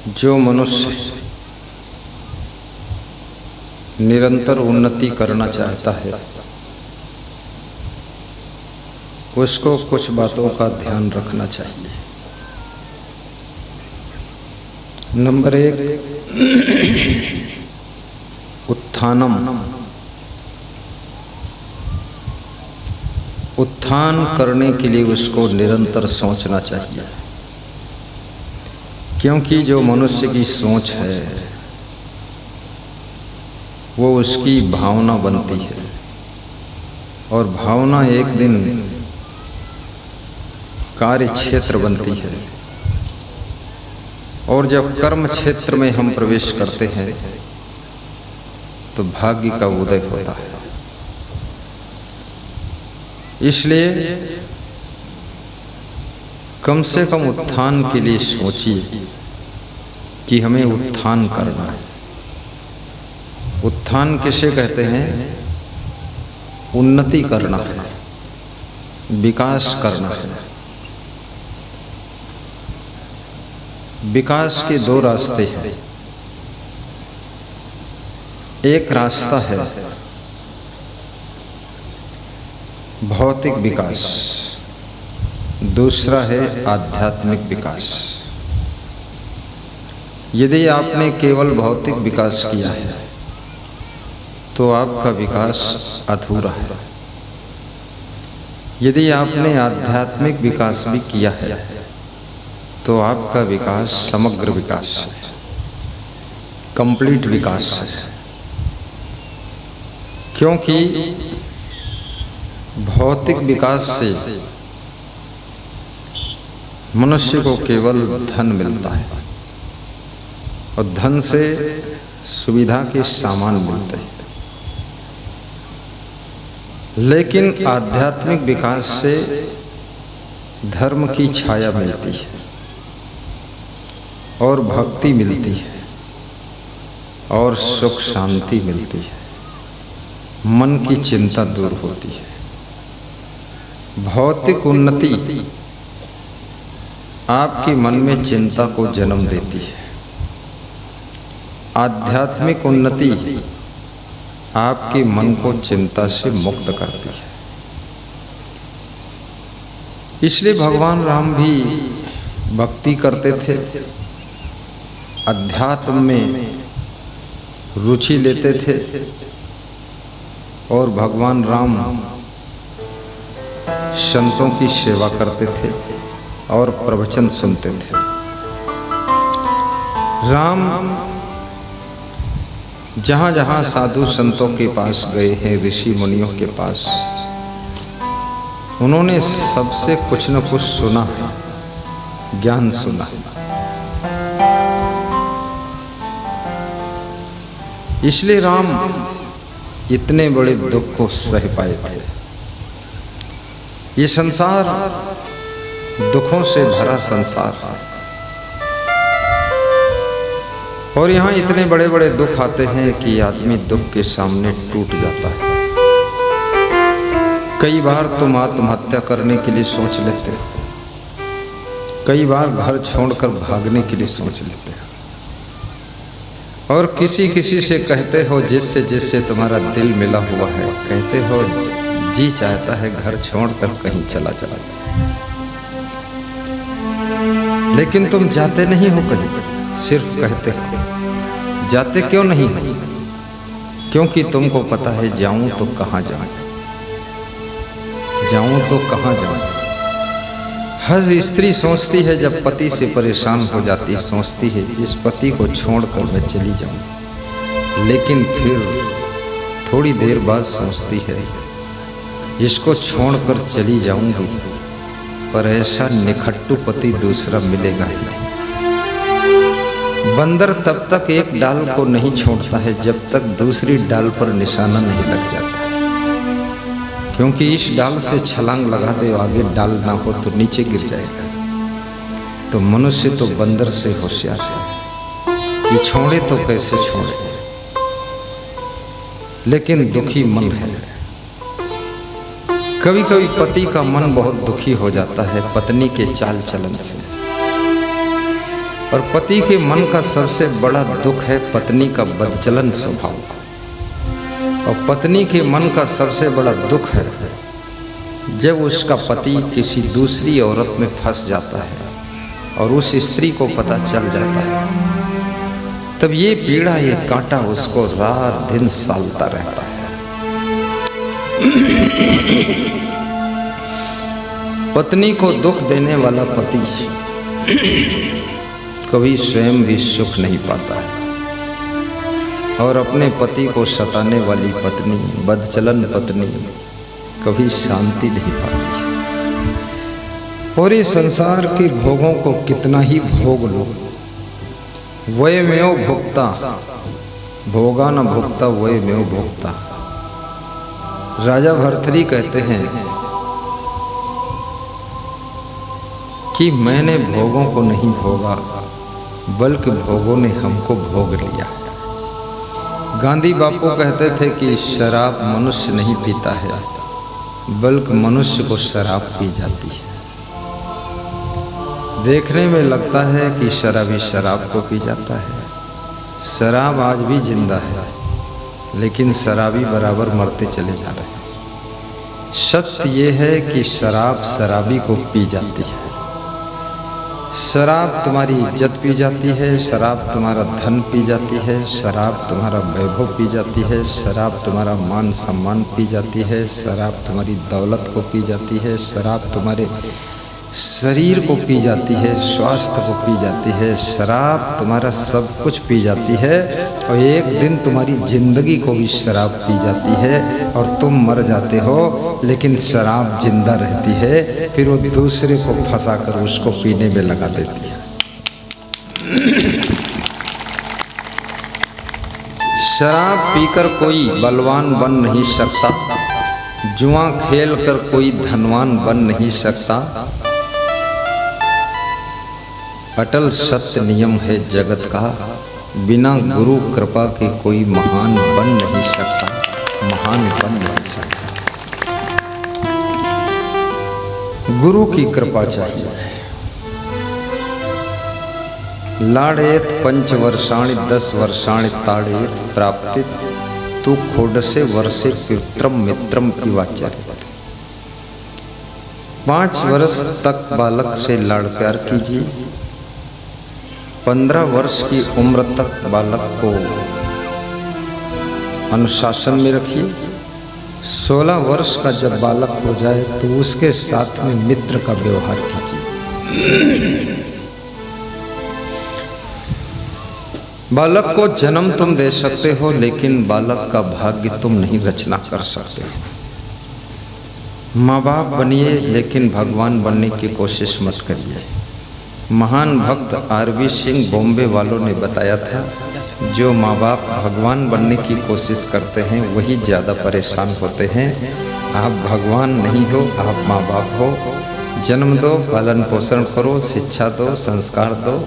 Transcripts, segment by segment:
जो मनुष्य निरंतर उन्नति करना चाहता है उसको कुछ बातों का ध्यान रखना चाहिए। नंबर 1, उत्थानम। उत्थान करने के लिए उसको निरंतर सोचना चाहिए, क्योंकि जो मनुष्य की सोच है वो उसकी भावना बनती है और भावना एक दिन कार्य क्षेत्र बनती है और जब कर्म क्षेत्र में हम प्रवेश करते हैं तो भाग्य का उदय होता है। इसलिए कम से कम उत्थान के लिए सोचिए कि हमें उत्थान करना है। उत्थान किसे कहते हैं? उन्नति करना है, विकास करना है। विकास के 2 रास्ते हैं। एक रास्ता है भौतिक विकास, दूसरा है आध्यात्मिक विकास। यदि आपने केवल भौतिक विकास किया है तो आपका विकास अधूरा है। यदि आपने आध्यात्मिक विकास भी किया है तो आपका विकास समग्र विकास है, कंप्लीट विकास है। क्योंकि भौतिक विकास से मनुष्य को केवल धन मिलता है और धन से सुविधा के सामान मिलते हैं, लेकिन आध्यात्मिक विकास से धर्म की छाया मिलती है और भक्ति मिलती है और सुख शांति मिलती है, मन की चिंता दूर होती है। भौतिक उन्नति आपके मन में चिंता को जन्म देती है, आध्यात्मिक उन्नति आपके मन को चिंता से मुक्त करती है। इसलिए भगवान राम भी भक्ति करते थे, अध्यात्म में रुचि लेते थे और भगवान राम संतों की सेवा करते थे और प्रवचन सुनते थे। राम जहाँ जहाँ साधु संतों के पास गए हैं, ऋषि मुनियों के पास, उन्होंने सबसे कुछ न कुछ सुना, ज्ञान सुना। इसलिए राम इतने बड़े दुख को सह पाए थे। ये संसार दुखों से भरा संसार है और यहाँ इतने बड़े बड़े दुख आते हैं कि आदमी दुख के सामने टूट जाता है। कई बार तुम आत्महत्या करने के लिए सोच लेते हो, कई बार घर छोड़कर भागने के लिए सोच लेते हो और किसी किसी से कहते हो जिससे जिससे तुम्हारा दिल मिला हुआ है, कहते हो जी चाहता है घर छोड़कर कहीं चला जाए, लेकिन तुम जाते नहीं हो कहीं, सिर्फ कहते हो। जाते क्यों नहीं हो? क्योंकि तुमको पता है जाऊं तो कहाँ जाऊं, जाऊं तो कहाँ जाऊं। हर स्त्री सोचती है जब पति से परेशान हो जाती है, सोचती है इस पति को छोड़कर मैं चली जाऊं, लेकिन फिर थोड़ी देर बाद सोचती है इसको छोड़कर चली जाऊंगी पर ऐसा निखट्टू पति दूसरा मिलेगा ही नहीं। बंदर तब तक एक डाल को नहीं छोड़ता है जब तक दूसरी डाल पर निशाना नहीं लग जाता, क्योंकि इस डाल से छलांग लगा दे, आगे डाल ना हो तो नीचे गिर जाएगा। तो मनुष्य तो बंदर से होशियार है कि छोड़े तो कैसे छोड़े, लेकिन दुखी मन है। कभी कभी पति का मन बहुत दुखी हो जाता है पत्नी के चाल चलन से, और पति के मन का सबसे बड़ा दुख है पत्नी का बदचलन स्वभाव, और पत्नी के मन का सबसे बड़ा दुख है जब उसका पति किसी दूसरी औरत में फंस जाता है और उस स्त्री को पता चल जाता है, तब ये पीड़ा, ये कांटा उसको रात दिन सालता रहता है। पत्नी को दुख देने वाला पति कभी स्वयं भी सुख नहीं पाता है, और अपने पति को सताने वाली पत्नी, बदचलन पत्नी, कभी शांति नहीं पाती है। और इस संसार के भोगों को कितना ही भोग लो, वयमेव भोक्ता, भोगा न भोक्ता वयमेव भोक्ता। राजा भर्तृहरि कहते हैं कि मैंने भोगों को नहीं भोगा, बल्कि भोगों ने हमको भोग लिया। गांधी बापू कहते थे कि शराब मनुष्य नहीं पीता है, बल्कि मनुष्य को शराब पी जाती है। देखने में लगता है कि शराबी शराब को पी जाता है। शराब आज भी जिंदा है, लेकिन शराबी बराबर मरते चले जा रहे हैं। सत्य ये है कि शराब शराबी को पी जाती है। शराब तुम्हारी इज्जत पी जाती है, शराब तुम्हारा धन पी जाती है, शराब तुम्हारा वैभव पी जाती है, शराब तुम्हारा मान सम्मान पी जाती है, शराब तुम्हारी दौलत को पी जाती है, शराब तुम्हारे शरीर को पी जाती है, स्वास्थ्य को पी जाती है, शराब तुम्हारा सब कुछ पी जाती है। और एक दिन तुम्हारी जिंदगी को भी शराब पी जाती है और तुम मर जाते हो, लेकिन शराब जिंदा रहती है, फिर वो दूसरे को फंसा कर उसको पीने में लगा देती है। शराब पीकर कोई बलवान बन नहीं सकता, जुआ खेल कर कोई धनवान बन नहीं सकता। अटल सत्य नियम है जगत का, बिना गुरु कृपा के कोई महान बन नहीं सकता, महान बन नहीं सकता। गुरु की कृपा चाहिए। लाड़ेत पंचवर्षाणि 10 वर्षाणि ताड़ेत प्राप्तित तू खोडसे वर्षे पित्रम मित्रम पिवाचरित। 5 वर्ष तक बालक से लाड़ प्यार कीजिए, 15 वर्ष की उम्र तक बालक को अनुशासन में रखिए। 16 वर्ष का जब बालक हो जाए तो उसके साथ में मित्र का व्यवहार कीजिए। बालक को जन्म तुम दे सकते हो, लेकिन बालक का भाग्य तुम नहीं रचना कर सकते। माँ बाप बनिए, लेकिन भगवान बनने की कोशिश मत करिए। महान भक्त आरबी सिंह बॉम्बे वालों ने बताया था, जो माँ बाप भगवान बनने की कोशिश करते हैं वही ज़्यादा परेशान होते हैं। आप भगवान नहीं हो, आप माँ बाप हो। जन्म दो, पालन पोषण करो, शिक्षा दो, संस्कार दो,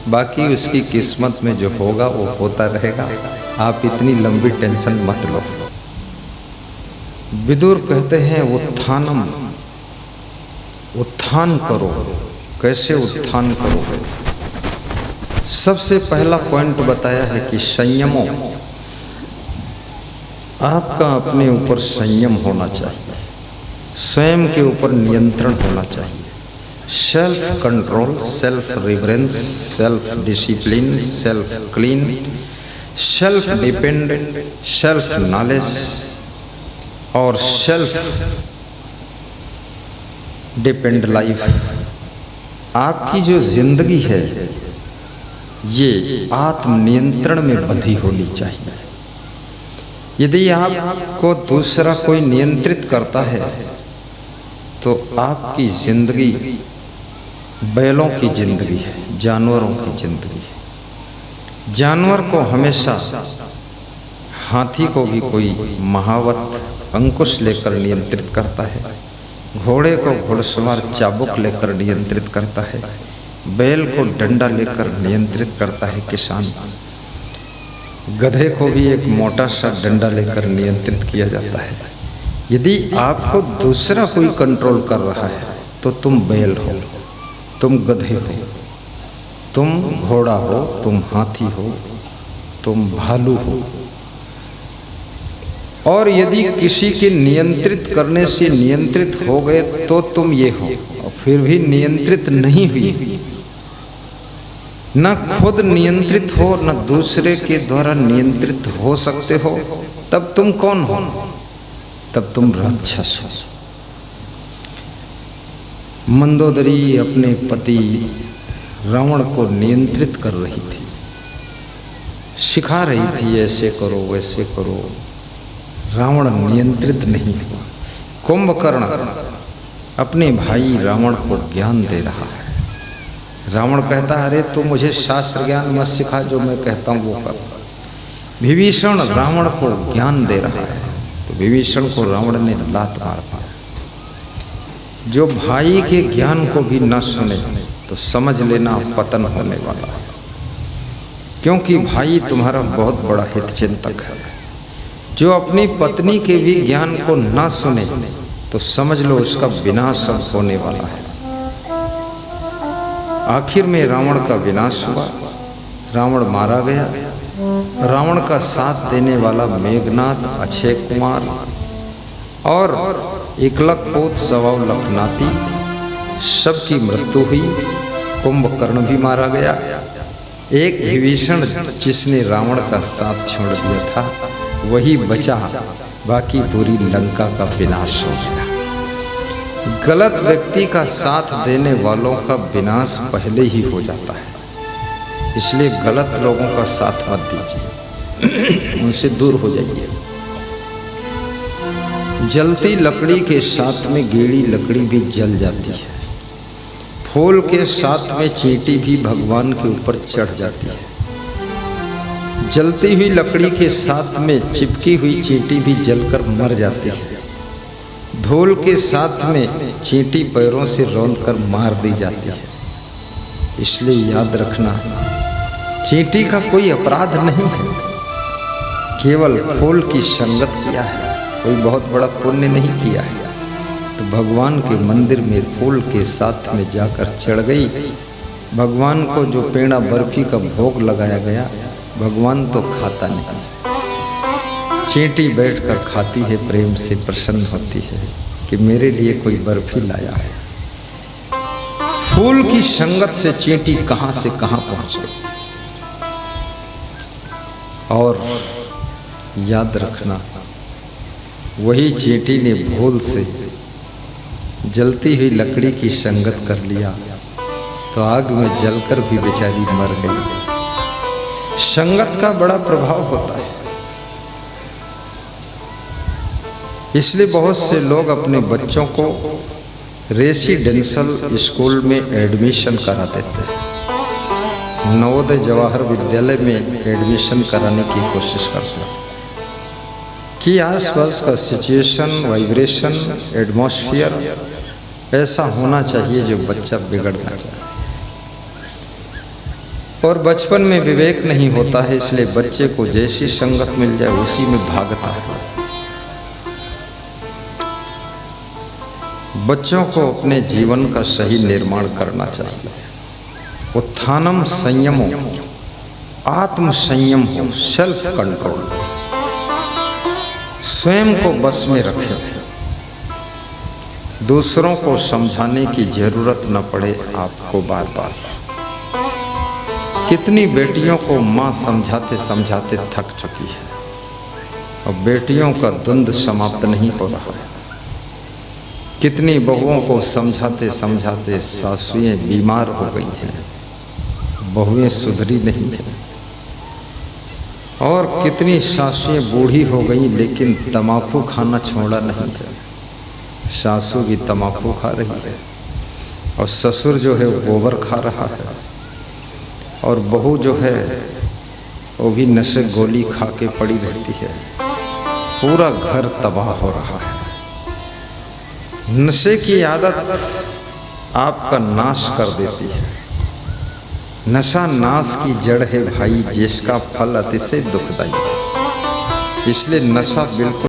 बाकी उसकी किस्मत में जो होगा वो होता रहेगा। आप इतनी लंबी टेंशन मत लो। विदुर कहते हैं उत्थानम, उत्थान करो। कैसे उत्थान करोगे? सबसे पहला पॉइंट बताया है कि संयमो, आपका अपने ऊपर संयम होना चाहिए, स्वयं के ऊपर नियंत्रण होना चाहिए। Self control, self reverence, self discipline, self clean, self dependent, self knowledge और सेल्फ डिपेंड लाइफ। आपकी जो जिंदगी है ये आत्मनियंत्रण में बंधी होनी चाहिए। यदि आपको दूसरा कोई नियंत्रित करता है तो आपकी जिंदगी बैलों की जिंदगी है, जानवरों की जिंदगी है। जानवर को हमेशा, हाथी को भी कोई महावत अंकुश लेकर नियंत्रित करता है, घोड़े को घुड़सवार चाबुक लेकर नियंत्रित करता है, बैल को डंडा लेकर नियंत्रित करता है किसान, गधे को भी एक मोटा सा डंडा लेकर नियंत्रित किया जाता है। यदि आपको दूसरा कोई कंट्रोल कर रहा है तो तुम बैल हो, तुम गधे हो, तुम घोड़ा हो, तुम हाथी हो, तुम भालू हो, और यदि किसी के नियंत्रित करने से नियंत्रित हो गए तो तुम ये हो, और फिर भी नियंत्रित नहीं हुई, न खुद नियंत्रित हो न दूसरे के द्वारा नियंत्रित हो सकते हो, तब तुम कौन हो? तब तुम राक्षस हो। मंदोदरी अपने पति रावण को नियंत्रित कर रही थी, सिखा रही थी ऐसे करो वैसे करो। रावण नियंत्रित नहीं हुआ। कुंभकर्ण अपने भाई रावण को ज्ञान दे रहा है। रावण कहता है अरे तू मुझे शास्त्र ज्ञान मत सिखा, जो मैं कहता हूँ वो कर। विभीषण रावण को ज्ञान दे रहा है, तो विभीषण को रावण ने लात मार दिया। जो भाई के ज्ञान को भी न सुने तो समझ लेना पतन होने वाला है, क्योंकि भाई तुम्हारा बहुत बड़ा हित चिंतक है। जो अपनी पत्नी के भी ज्ञान को न सुने तो समझ लो उसका विनाश अब होने वाला है। आखिर में रावण का विनाश हुआ, रावण मारा गया। रावण का साथ देने वाला मेघनाद, अक्षय कुमार और एकलक पोत सवाव लखनाती, सबकी मृत्यु हुई। कुंभकर्ण भी मारा गया। एक विभीषण जिसने रावण का साथ छोड़ दिया था वही बचा, बाकी पूरी लंका का विनाश हो गया। गलत व्यक्ति का साथ देने वालों का विनाश पहले ही हो जाता है, इसलिए गलत लोगों का साथ मत दीजिए, उनसे दूर हो जाइए। जलती लकड़ी के साथ में गीली लकड़ी भी जल जाती है। फूल के साथ में चींटी भी भगवान के ऊपर चढ़ जाती है। जलती हुई लकड़ी के साथ में चिपकी हुई चींटी भी जलकर मर जाती है। धूल के साथ में चींटी पैरों से रौंदकर मार दी जाती है। इसलिए याद रखना, चींटी का कोई अपराध नहीं है, केवल फूल की संगत किया है, कोई बहुत बड़ा पुण्य नहीं किया है। तो भगवान के मंदिर में फूल के साथ में जाकर चढ़ गई। भगवान को जो पेड़ा बर्फी का भोग लगाया गया, भगवान तो खाता नहीं, चींटी बैठकर खाती है, प्रेम से प्रसन्न होती है कि मेरे लिए कोई बर्फी लाया है। फूल की संगत से चींटी कहां से कहां पहुंच गई। और याद रखना, वही चींटी ने भूल से जलती हुई लकड़ी की संगत कर लिया तो आग में जलकर भी बेचारी मर गई। संगत का बड़ा प्रभाव होता है, इसलिए बहुत से लोग अपने बच्चों को रेसिडेंशियल स्कूल में एडमिशन करा देते हैं, नवोदय जवाहर विद्यालय में एडमिशन कराने की कोशिश करते हैं कि आसपास का सिचुएशन, वाइब्रेशन, एटमॉस्फेयर ऐसा होना चाहिए जो बच्चा बिगड़ ना जाए। और बचपन में विवेक नहीं होता है, इसलिए बच्चे को जैसी संगत मिल जाए उसी में भागता है। बच्चों को अपने जीवन का सही निर्माण करना चाहिए। उत्थानम संयमो, आत्म संयम हो, सेल्फ कंट्रोल, स्वयं को बस में रखें। दूसरों को समझाने की जरूरत न पड़े आपको बार बार। कितनी बेटियों को माँ समझाते समझाते थक चुकी है और बेटियों का द्वंद्व समाप्त नहीं हो रहा है। कितनी बहुओं को समझाते समझाते सासुएं बीमार हो गई हैं, बहुएं सुधरी नहीं है। और कितनी सासुएं बूढ़ी हो गई लेकिन तम्बाकू खाना छोड़ा नहीं है। सासू भी तम्बाकू खा रही है और ससुर जो है गोबर खा रहा है, और बहू जो है वो भी नशे गोली खा के पड़ी रहती है। पूरा घर तबाह हो रहा है। नशे की आदत आपका नाश कर देती है। नशा नाश की जड़ है भाई, जिसका फल अतिशय दुखदायी है। इसलिए नशा बिल्कुल